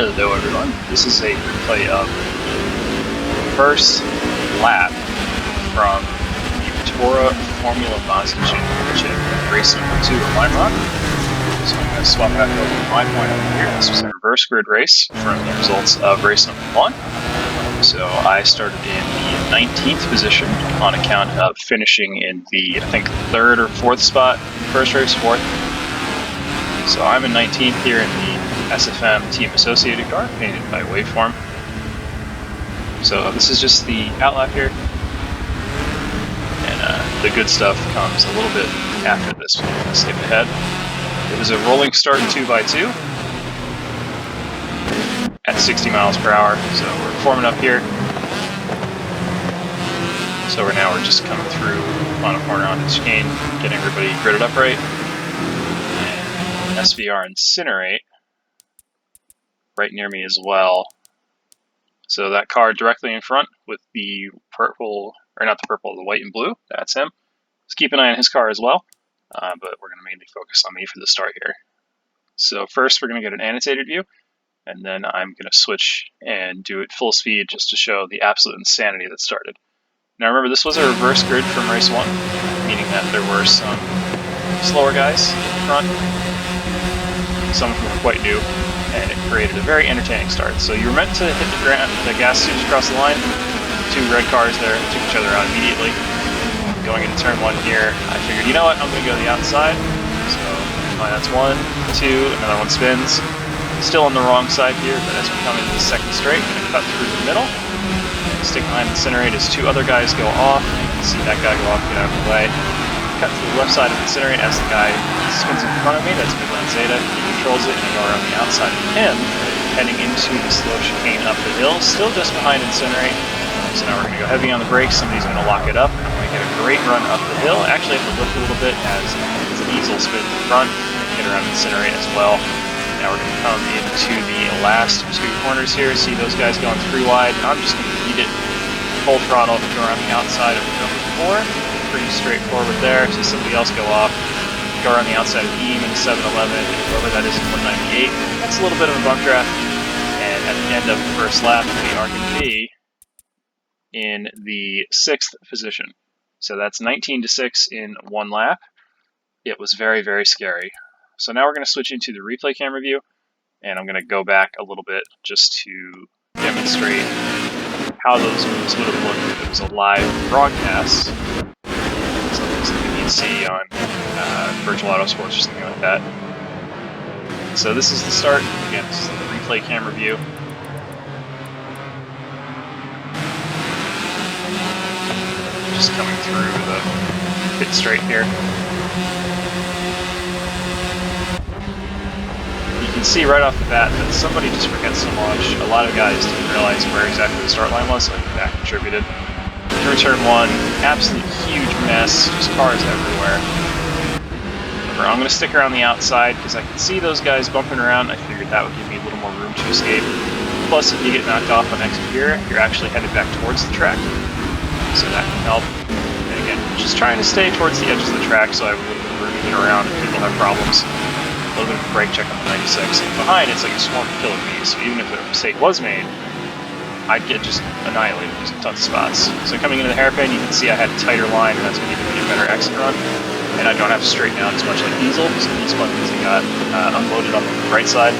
Hello everyone, this is a replay of the first lap from the TORA Formula Mazda Championship, race number 2 at Lime Rock. So I'm going to swap back over to my point over here. This was a reverse grid race from the results of race number 1. So I started in the 19th position on account of finishing in the, I think, 3rd or 4th spot in the first race, 4th. So I'm in 19th here in the SFM Team Associated car, painted by Waveform. So this is just the outlap here, and the good stuff comes a little bit after this. We're going to skip ahead. It was a rolling start 2x2 at 60 miles per hour, so we're forming up here. So we're just coming through on a corner onto the chicane, getting everybody gridded up right. And SVR Incinerate right near me as well. So that car directly in front with the purple, or not the purple, the white and blue, that's him. Let's keep an eye on his car as well, but we're going to mainly focus on me for the start here. So first we're going to get an annotated view, and then I'm going to switch and do it full speed just to show the absolute insanity that started. Now remember, this was a reverse grid from race 1, meaning that there were some slower guys in front, some of them were quite new, and it created a very entertaining start. So you were meant to hit the gas tubes across the line. 2 red cars there took each other out immediately. Going into turn 1 here, I figured, you know what, I'm going to go to the outside. So that's 1, 2, another one spins. Still on the wrong side here, but as we come into the second straight, I'm going to cut through the middle. Stick behind Incinerate as 2 other guys go off. You can see that guy go off, get out of the way. Cut to the left side of Incinerate as the guy spins in front of me. That's Midland Zeta. He controls it, and I go around the outside of him, heading into the slow chicane up the hill, still just behind Incinerate. So now we're going to go heavy on the brakes. Somebody's going to lock it up, and I'm going to get a great run up the hill. Actually, I have to lift a little bit as the diesel spins in front and get around Incinerate as well. Now we're going to come into the last 2 corners here. See those guys going 3 wide. I'm just going to beat it full throttle, go around the outside of number 4. Pretty straightforward there. See somebody else go off, go around the outside of Eam into 711, and whoever that is in 198. That's a little bit of a bump draft, and at the end of the first lap, we are going to be in the 6th position. So that's 19-6 in 1 lap. It was very, very scary. So now we're going to switch into the replay camera view, and I'm going to go back a little bit just to demonstrate how those moves would have looked if it was a live broadcast. Something you'd see on Virtual Auto Sports or something like that. So this is the start. Again, this is the replay camera view. Just coming through the pit straight here. You can see right off the bat that somebody just forgets to launch. A lot of guys didn't realize where exactly the start line was, so that contributed. Through turn 1, absolute huge mess, just cars everywhere. Remember, I'm going to stick around the outside because I can see those guys bumping around. I figured that would give me a little more room to escape. Plus, if you get knocked off on exit here, you're actually headed back towards the track, so that can help. And again, just trying to stay towards the edges of the track so I have a little bit of room to get around if people have problems. A little bit of a brake check on the 96. And behind, it's like a swarm of killer bees, so even if a mistake was made, I'd get just annihilated in tons of spots. So coming into the hairpin, you can see I had a tighter line, and that's going to give me a better exit run. And I don't have to straighten out as much like Diesel, so these buttons got unloaded on the right side.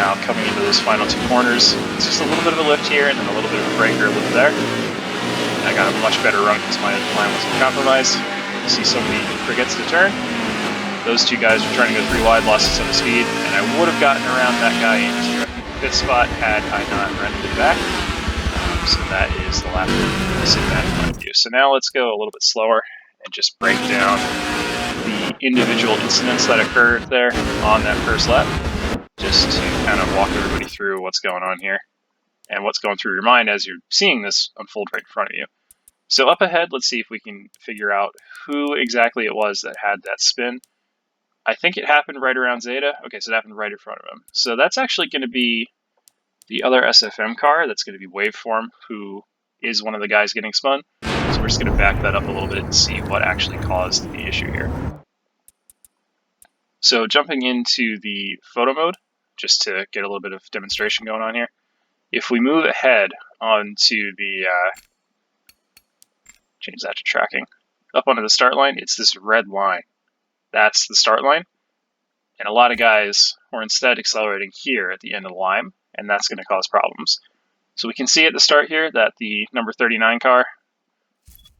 Now coming into those final 2 corners, it's just a little bit of a lift here, and then a little bit of a breaker lift there. And I got a much better run because my line wasn't compromised. You see somebody forgets to turn. Those 2 guys were trying to go 3 wide, lost a ton of speed, and I would have gotten around that guy into the 5th spot had I not rented it back. So that is the lap to sit that in front of you. So now let's go a little bit slower and just break down the individual incidents that occurred there on that first lap, just to kind of walk everybody through what's going on here and what's going through your mind as you're seeing this unfold right in front of you. So up ahead, let's see if we can figure out who exactly it was that had that spin. I think it happened right around Zeta. Okay, so it happened right in front of him. So that's actually going to be the other SFM car. That's going to be Waveform, who is one of the guys getting spun. So we're just going to back that up a little bit and see what actually caused the issue here. So jumping into the photo mode, just to get a little bit of demonstration going on here. If we move ahead onto the, change that to tracking, up onto the start line, it's this red line. That's the start line. And a lot of guys were instead accelerating here at the end of the line, and that's going to cause problems. So we can see at the start here that the number 39 car,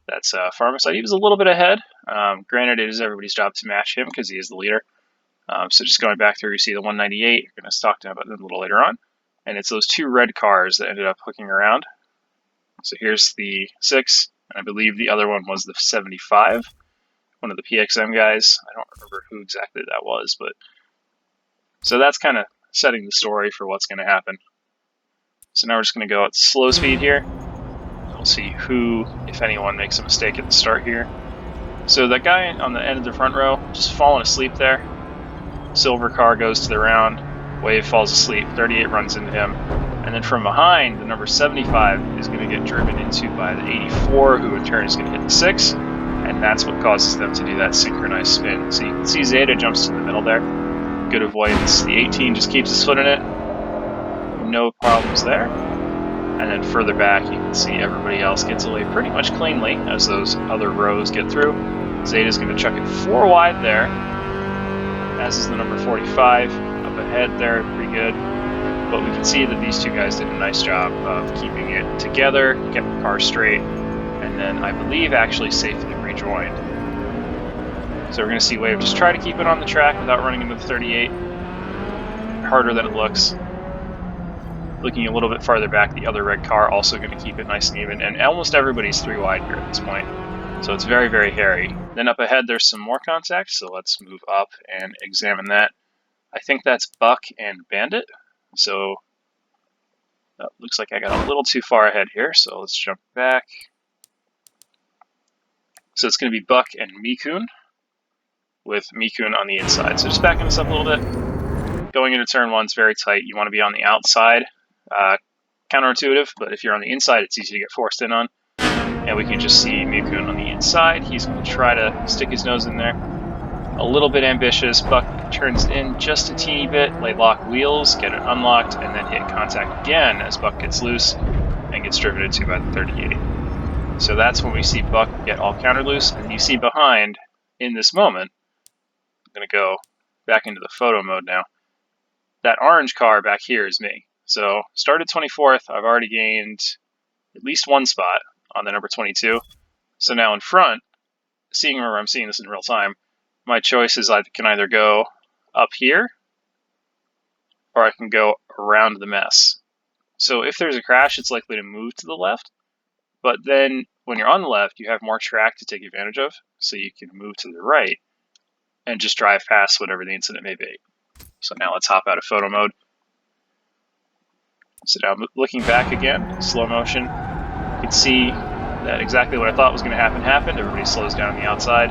that's Pharmacide, he was a little bit ahead. Granted, it is everybody's job to match him because he is the leader. So just going back through, you see the 198. You're going to talk to him about that a little later on. And it's those two red cars that ended up hooking around. So here's the 6, and I believe the other one was the 75. One of the PXM guys. I don't remember who exactly that was, but so that's kind of setting the story for what's going to happen. So now we're just going to go at slow speed here. We'll see who, if anyone, makes a mistake at the start here. So that guy on the end of the front row, just falling asleep there. Silver car goes to the round. Wave falls asleep. 38 runs into him. And then from behind, the number 75 is going to get driven into by the 84, who in turn is going to hit the 6. And that's what causes them to do that synchronized spin. So you can see Zeta jumps to the middle there. Good avoidance. The 18 just keeps his foot in it. No problems there. And then further back, you can see everybody else gets away pretty much cleanly as those other rows get through. Zeta's going to chuck it 4 wide there, as is the number 45. Up ahead there, pretty good. But we can see that these two guys did a nice job of keeping it together, kept the car straight, and then I believe actually safely rejoined. So we're going to see Wave just try to keep it on the track without running into the 38. Harder than it looks. Looking a little bit farther back, the other red car also going to keep it nice and even, and almost everybody's 3 wide here at this point. So it's very, very hairy. Then up ahead there's some more contact, so let's move up and examine that. I think that's Buck and Bandit. So looks like I got a little too far ahead here, so let's jump back. So it's going to be Buck and Mikun, with Mikun on the inside. So just backing this up a little bit. Going into turn 1 is very tight. You want to be on the outside. Counterintuitive, but if you're on the inside, it's easy to get forced in on. And we can just see Mikun on the inside. He's going to try to stick his nose in there. A little bit ambitious. Buck turns in just a teeny bit, lay lock wheels, get it unlocked, and then hit contact again as Buck gets loose and gets driven into by the 38. So that's when we see Buck get all counter loose, and you see behind, in this moment, I'm going to go back into the photo mode now. That orange car back here is me. So started 24th, I've already gained at least 1 spot on the number 22. So now in front, seeing where I'm seeing this in real time, my choice is I can either go up here or I can go around the mess. So if there's a crash, it's likely to move to the left, but then when you're on the left, you have more track to take advantage of, so you can move to the right and just drive past whatever the incident may be. So now let's hop out of photo mode. So now looking back again, slow motion, you can see that exactly what I thought was going to happen happened. Everybody slows down on the outside.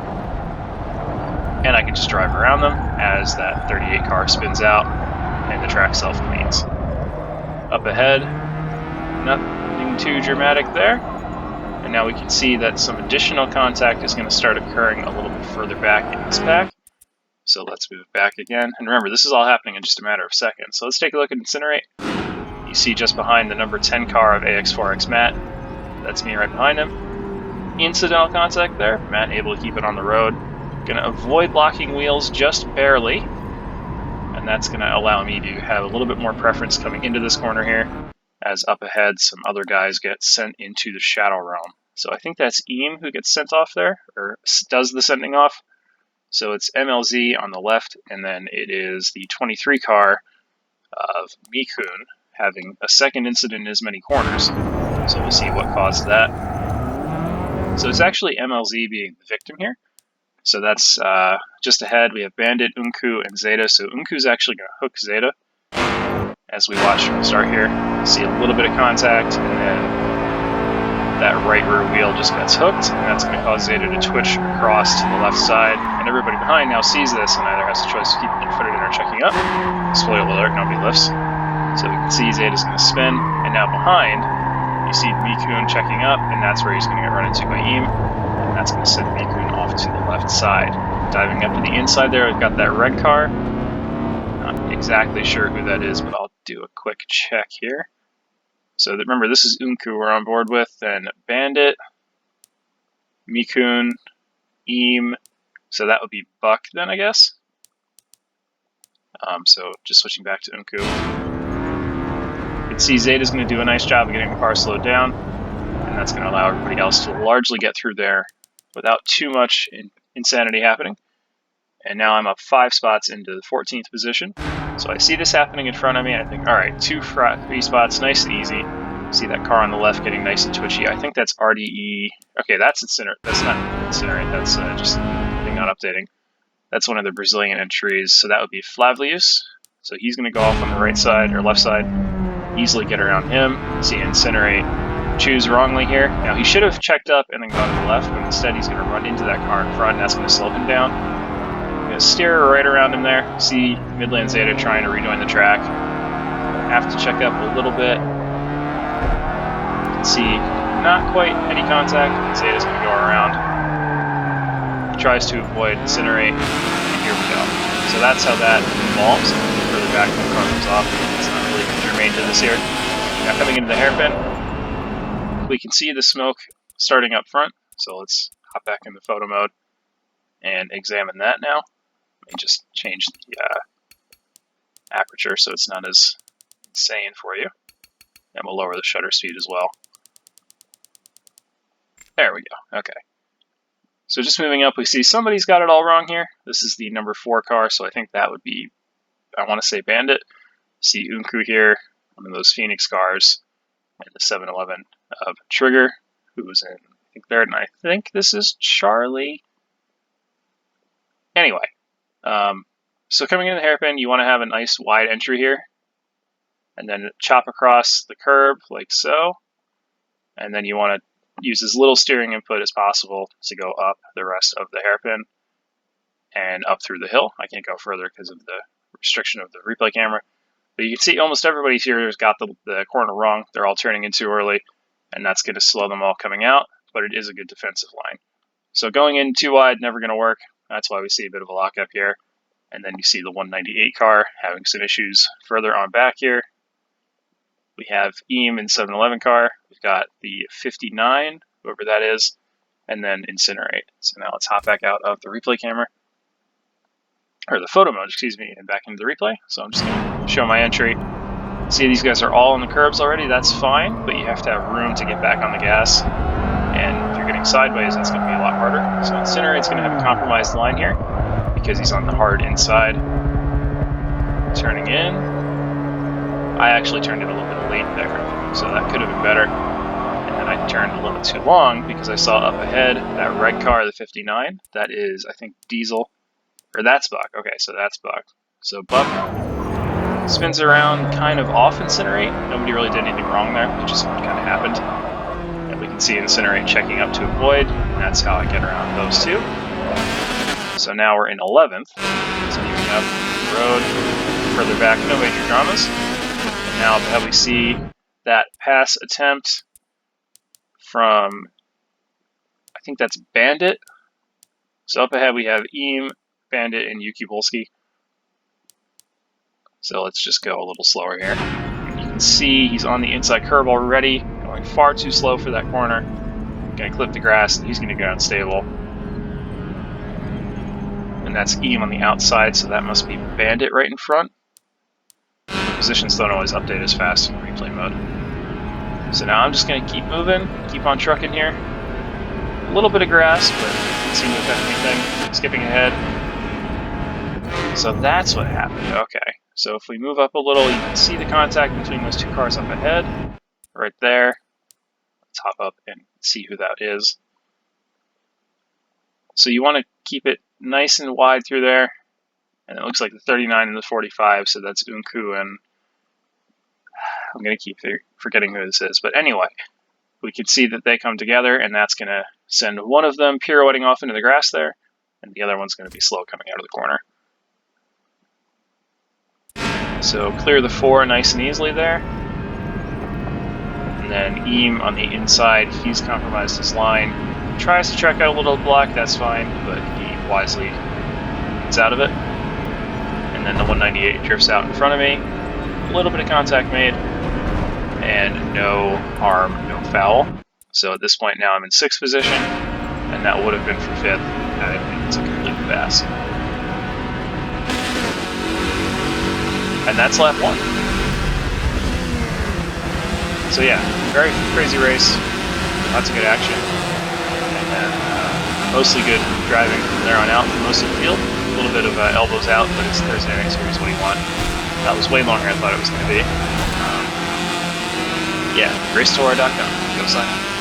And I can just drive around them as that 38 car spins out and the track self-cleans. Up ahead, nothing too dramatic there. And now we can see that some additional contact is going to start occurring a little bit further back in this pack. So let's move back again. And remember, this is all happening in just a matter of seconds. So let's take a look at Incinerate. You see just behind the number 10 car of AX4X Matt. That's me right behind him. Incidental contact there. Matt able to keep it on the road. Going to avoid locking wheels just barely. And that's going to allow me to have a little bit more preference coming into this corner here. As up ahead, some other guys get sent into the Shadow Realm. So I think that's Eam who gets sent off there, or does the sending off. So it's MLZ on the left, and then it is the 23 car of Mikun having a second incident in as many corners. So we'll see what caused that. So it's actually MLZ being the victim here. So that's just ahead. We have Bandit, Unku, and Zeta. So Unku's actually going to hook Zeta. As we watch from the start here, see a little bit of contact, and then that right rear wheel just gets hooked, and that's going to cause Zeta to twitch across to the left side. And everybody behind now sees this and either has a choice of keeping their foot in or checking up. Spoiler alert, nobody lifts. So we can see Zeta's going to spin, and now behind, you see Mikun checking up, and that's where he's going to get run into by Eam. And that's going to send Mikun off to the left side. Diving up to the inside there, we've got that red car. not exactly sure who that is, but I'll do a quick check here. So remember, this is Unku we're on board with, then Bandit, Mikun, Eam, so that would be Buck then, I guess. So just switching back to Unku. You can see Zeta's going to do a nice job of getting the car slowed down, and that's going to allow everybody else to largely get through there without too much insanity happening. And now I'm up 5 spots into the 14th position. So I see this happening in front of me, and I think, all right, 3 spots, nice and easy. See that car on the left getting nice and twitchy. I think that's RDE. Okay, that's Incinerate. That's not Incinerate. That's just thing not updating. That's one of the Brazilian entries. So that would be Flavlius. So he's going to go off on the right side or left side. Easily get around him. See Incinerate choose wrongly here. Now he should have checked up and then gone to the left, but instead he's going to run into that car in front, and that's going to slow him down. I'm going to steer right around him there. See Midland Zeta trying to rejoin the track. Have to check up a little bit. See, not quite any contact. Zeta's going to go around. Tries to avoid Incinerate, and here we go. So that's how that evolves. Further back when the car comes off. It's not really germane to this here. Now coming into the hairpin, we can see the smoke starting up front. So let's hop back into photo mode and examine that now. Let me just change the aperture so it's not as insane for you. And we'll lower the shutter speed as well. There we go. Okay. So just moving up, we see somebody's got it all wrong here. This is the number 4 car, so I think that would be, I want to say Bandit. See Unku here, one of those Phoenix cars, and the 711 of Trigger, who was in, I think, third, and I think this is Charlie. Anyway, so coming into the hairpin, you want to have a nice wide entry here, and then chop across the curb like so, and then you want to use as little steering input as possible to go up the rest of the hairpin and up through the hill. I can't go further because of the restriction of the replay camera. But you can see almost everybody here has got the corner wrong. They're all turning in too early, and that's going to slow them all coming out, but it is a good defensive line. So going in too wide, never going to work. That's why we see a bit of a lockup here. And then you see the 198 car having some issues further on back here. We have Eam in 711 car. We've got the 59, whoever that is, and then Incinerate. So now let's hop back out of the replay camera, or the photo mode, excuse me, and back into the replay. So I'm just going to show my entry. See, these guys are all on the curbs already. That's fine, but you have to have room to get back on the gas. And if you're getting sideways, that's going to be a lot harder. So Incinerate's going to have a compromised line here because he's on the hard inside. Turning in. I actually turned it a little bit late there, so that could have been better. And then I turned a little too long because I saw up ahead that red car, the 59. That is, I think, Diesel. Or that's Buck. Okay, so that's Buck. So Buck spins around kind of off Incinerate. Nobody really did anything wrong there. It just kind of happened. And we can see Incinerate checking up to avoid. And that's how I get around those two. So now we're in 11th. So moving up the road, further back, no major dramas. Now we see that pass attempt from, I think that's Bandit. So up ahead we have Eam, Bandit, and Yuki Volsky. So let's just go a little slower here. You can see he's on the inside curb already, going far too slow for that corner. Gonna clip the grass, and he's gonna go unstable. And that's Eam on the outside, so that must be Bandit right in front. Positions don't always update as fast in replay mode. So now I'm just going to keep moving, keep on trucking here. A little bit of grass, but it doesn't seem to affect anything. Skipping ahead. So that's what happened. Okay. So if we move up a little, you can see the contact between those two cars up ahead. Right there. Let's hop up and see who that is. So you want to keep it nice and wide through there. And it looks like the 39 and the 45, so that's Unku, and I'm going to keep forgetting who this is. But anyway, we can see that they come together, and that's going to send one of them pirouetting off into the grass there, and the other one's going to be slow coming out of the corner. So clear the 4 nice and easily there. And then Eam on the inside, he's compromised his line. Tries to track out a little block, that's fine, but he wisely gets out of it. And and then the 198 drifts out in front of me. A little bit of contact made, and no harm, no foul. So at this point now I'm in 6th position, and that would have been for 5th had I been to complete the pass. And that's lap 1. So yeah, very crazy race, lots of good action, and then mostly good driving from there on out for most of the field. A little bit of elbows out, but it's Thursday night series, what do you want? That was way longer than I thought it was going to be. Yeah, racetora.com. Go sign up.